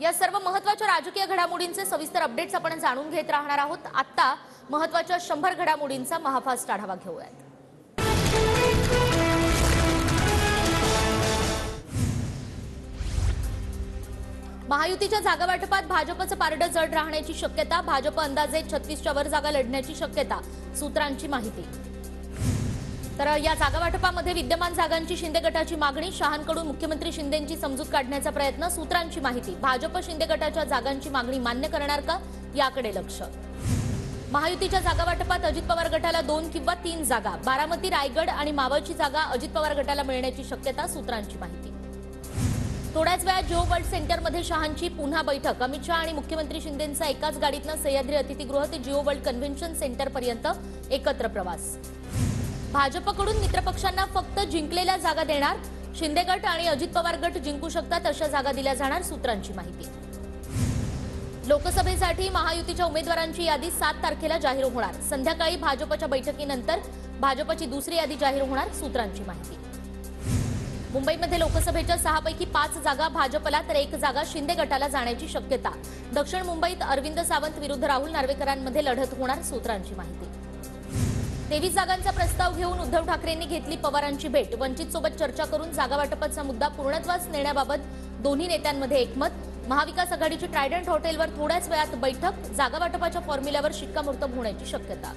या सर्व महत्त्वाच्या राजकीय घडामोडींचे सविस्तर अपडेट्स आपण जाणून घेत राहणार आहोत। आता महत्त्वाच्या 100 घडामोडींचा महाफास्ट आढावा घेऊयात। महायुतीच्या जागा वाटपात भाजपचं पारडं जड राहण्याची शक्यता। भाजप अंदाजे 36च्या वर जागा लढण्याची शक्यता, सूत्रांची माहिती। तर या जागा वाटपामध्ये विद्यमान जागांची शिंदे गटाची मागणी, शहांकडून मुख्यमंत्री शिंदेंची समजूत काढण्याचा प्रयत्न, सूत्रांची माहिती। भाजप शिंदे गटाच्या जागांची मागणी मान्य करणार का, याकडे लक्ष। महायुतीच्या जागा वाटपात अजित पवार गटाला 2 किंवा 3 जागा, बारामती, रायगड आणि मावळची जागा अजित पवार गटाला मिळण्याची शक्यता, सूत्रांची माहिती। थोड्याच वेळात जिओ वर्ल्ड सेंटरमध्ये शहांची पुन्हा बैठक। अमित शहा आणि मुख्यमंत्री शिंदेंचा एकाच गाडीतनं सह्याद्री अतिथीगृह ते जिओ वर्ल्ड कन्व्हेन्शन सेंटर पर्यंत एकत्र प्रवास। भाजपकडून मित्रपक्षांना फक्त जिंकलेल्या जागा देणार, शिंदे गट आणि अजित पवार गट जिंकू शकतात अशा जागा दिल्या जाणार, सूत्रांची माहिती। लोकसभेसाठी महायुतीच्या उमेदवारांची यादी 7 तारखेला जाहीर होणार। संध्याकाळी भाजपच्या बैठकीनंतर भाजपची दुसरी यादी जाहीर होणार, सूत्रांची माहिती। मुंबईमध्ये लोकसभेच्या 6 पैकी 5 जागा भाजपला तर 1 जागा शिंदे गटाला जाण्याची शक्यता। दक्षिण मुंबईत अरविंद सावंत विरुद्ध राहुल नार्वेकरांमध्ये लढत होणार, सूत्रांची माहिती। 23 जागांचा प्रस्ताव घेऊन उद्धव ठाकरेंनी घेतली पवारांची भेट। वंचितसोबत चर्चा करून जागा वाटपाचा मुद्दा पूर्णत्वास नेण्याबाबत दोन्ही नेत्यांमध्ये एकमत। महाविकास आघाडीची ट्रायडंट हॉटेलवर थोड्याच वेळात बैठक, जागा वाटपाच्या फॉर्म्युल्यावर शिक्कामोर्तब होण्याची शक्यता।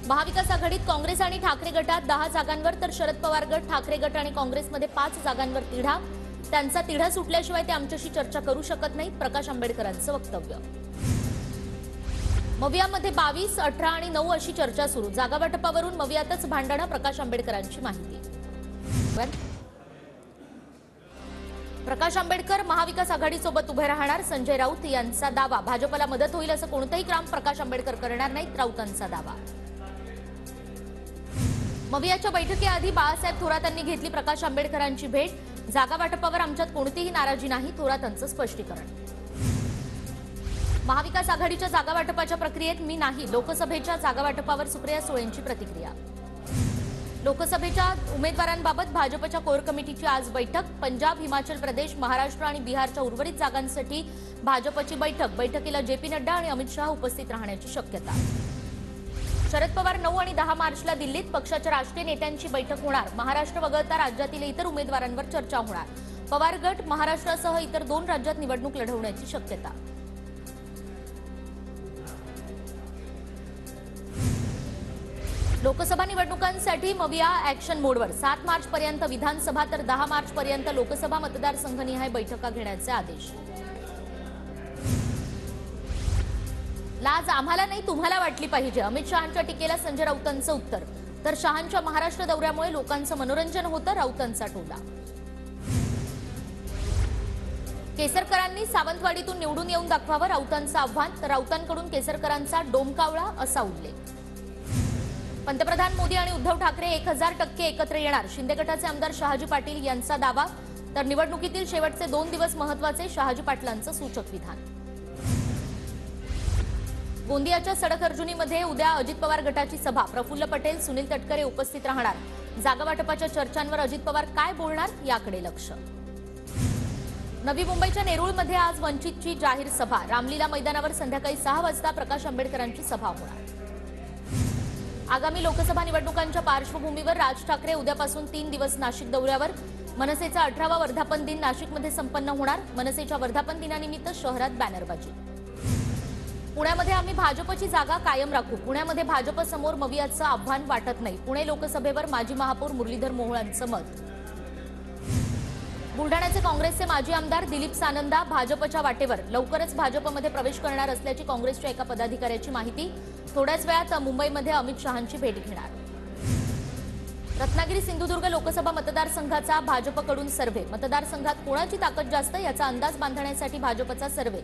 महाविकास आघाडीत काँग्रेस आणि ठाकरे गटात 10 जागांवर तर शरद पवार गट, ठाकरे गट आणि काँग्रेसमध्ये 5 जागांवर तिढा। त्यांचा तिढा सुटल्याशिवाय ते आमच्याशी चर्चा करू शकत नाहीत, प्रकाश आंबेडकरांचं वक्तव्य। मवियामध्ये 22, 18 आणि 9 अशी चर्चा सुरू। जागा वाटपावरून मवियातच भांडणं, प्रकाश आंबेडकरांची माहिती। प्रकाश आंबेडकर महाविकास आघाडीसोबत उभे राहणार, संजय राऊत यांचा दावा। भाजपला मदत होईल असं कोणतंही काम प्रकाश आंबेडकर करणार नाहीत, राऊतांचा दावा। मवियाच्या बैठकीआधी बाळासाहेब थोरातांनी घेतली प्रकाश आंबेडकरांची भेट। जागा वाटपावर आमच्यात कोणतीही नाराजी नाही, थोरातांचं स्पष्टीकरण। महाविकास आघाडीच्या जागा वाटपाच्या प्रक्रियेत मी नाही, लोकसभेच्या जागा वाटपावर सुप्रिया सुळेंची प्रतिक्रिया। लोकसभेच्या उमेदवारांबाबत भाजपच्या कोर कमिटीची आज बैठक। पंजाब, हिमाचल प्रदेश, महाराष्ट्र आणि बिहारच्या उर्वरित जागांसाठी भाजपची बैठक। बैठकीला जेपी नड्डा आणि अमित शहा उपस्थित राहण्याची शक्यता। शरद पवार 9 आणि 10 मार्चला दिल्लीत पक्षाच्या राष्ट्रीय नेत्यांची बैठक होणार। महाराष्ट्र वगळता राज्यातील इतर उमेदवारांवर चर्चा होणार। पवार गट महाराष्ट्रासह इतर 2 राज्यात निवडणूक लढवण्याची शक्यता। लोकसभा निवडणुकांसाठी मविया ॲक्शन मोडवर। 7 मार्च पर्यंत विधानसभा तर 10 मार्च पर्यंत लोकसभा मतदारसंघनिहाय बैठका घेण्याचे आदेश। लाज आम्हाला नाही तुम्हाला वाटली पाहिजे, अमित शहांच्या टीकेला संजय राऊतांचं उत्तर। तर शहांच्या महाराष्ट्र दौऱ्यामुळे लोकांचं मनोरंजन होतं, राऊतांचा टोला। केसरकरांनी सावंतवाडीतून निवडून येऊन दाखवावं, राऊतांचं आव्हान। तर राऊतांकडून केसरकरांचा डोमकावळा असा उल्लेख। पंतप्रधान मोदी आणि उद्धव ठाकरे 1000% एकत्र येणार, शिंदे गटाचे आमदार शहाजी पाटील यांचा दावा। तर निवडणुकीतील शेवटचे 2 दिवस महत्त्वाचे, शहाजी पाटलांचं सूचक विधान। गोंदियाच्या सडक अर्जुनीमध्ये उद्या अजित पवार गटाची सभा। प्रफुल्ल पटेल, सुनील तटकरे उपस्थित राहणार। जागा वाटपाच्या चर्चांवर अजित पवार काय बोलणार, याकडे लक्ष। नवी मुंबईच्या नेरूळमध्ये आज वंचितची जाहीर सभा। रामलीला मैदानावर संध्याकाळी 6 वाजता प्रकाश आंबेडकरांची सभा होणार। आगामी लोकसभा निवडणुकांच्या पार्श्वभूमीवर राज ठाकरे उद्यापासून 3 दिवस नाशिक दौऱ्यावर। मनसेचा 18वा वर्धापन दिन नाशिकमध्ये संपन्न होणार। मनसेच्या वर्धापन दिनानिमित्त शहरात बॅनरबाजी। पुण्यामध्ये आम्ही भाजपची जागा कायम राखू, पुण्यामध्ये भाजपसमोर मवियाचं आव्हान वाटत नाही, पुणे लोकसभेवर माजी महापौर मुरलीधर मोहोळांचं मत। बुलढाण्याचे काँग्रेसचे माजी आमदार दिलीप सानंदा भाजपच्या वाटेवर, लवकरच भाजपमध्ये प्रवेश करणार असल्याची काँग्रेसच्या एका पदाधिकाऱ्याची माहिती। थोड्याच वेळात मुंबईमध्ये अमित शहांची भेट घेणार। रत्नागिरी सिंधुदुर्ग लोकसभा मतदारसंघाचा भाजपकडून सर्व्हे। मतदारसंघात कोणाची ताकद जास्त याचा अंदाज बांधण्यासाठी भाजपचा सर्व्हे।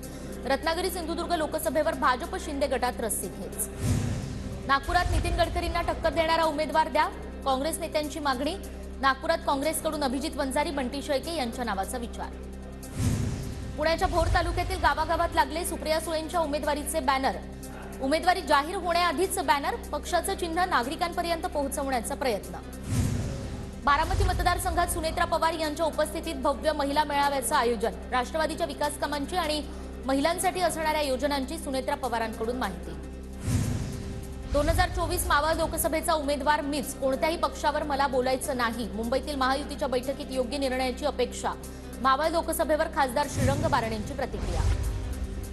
रत्नागिरी सिंधुदुर्ग लोकसभेवर भाजप शिंदे गटात रस्सी खेच। नागपुरात नितीन गडकरींना टक्कर देणारा उमेदवार द्या, काँग्रेस नेत्यांची मागणी। नागपुरात काँग्रेसकडून अभिजित वंजारी, बंटी शेळके यांच्या नावाचा विचार। पुण्याच्या भोर तालुक्यातील गावागावात लागले सुप्रिया सुळेंच्या उमेदवारीचे बॅनर। उमेदवारी जाहीर होण्याआधीच बॅनर, पक्षाचं चिन्ह नागरिकांपर्यंत पोहोचवण्याचा प्रयत्न। बारामती मतदारसंघात सुनेत्रा पवार यांच्या उपस्थितीत भव्य महिला मेळाव्याचं आयोजन। राष्ट्रवादीच्या विकास कामांची आणि महिलांसाठी असणाऱ्या योजनांची सुनेत्रा पवारांकडून माहिती। 2024 मावळ लोकसभेचा उमेदवार मीच, कोणत्याही पक्षावर मला बोलायचं नाही। मुंबईतील महायुतीच्या बैठकीत योग्य निर्णयाची अपेक्षा। मावळ लोकसभेवर खासदार श्रीरंग बारणेंची प्रतिक्रिया।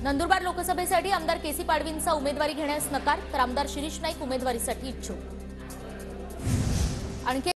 नंदुरबार लोकसभेसाठी आमदार केसी पाडवींचा उमेदवारी घेण्यास नकार, तर आमदार शिरीष नाईक उमेदवारीसाठी इच्छुक। आणखी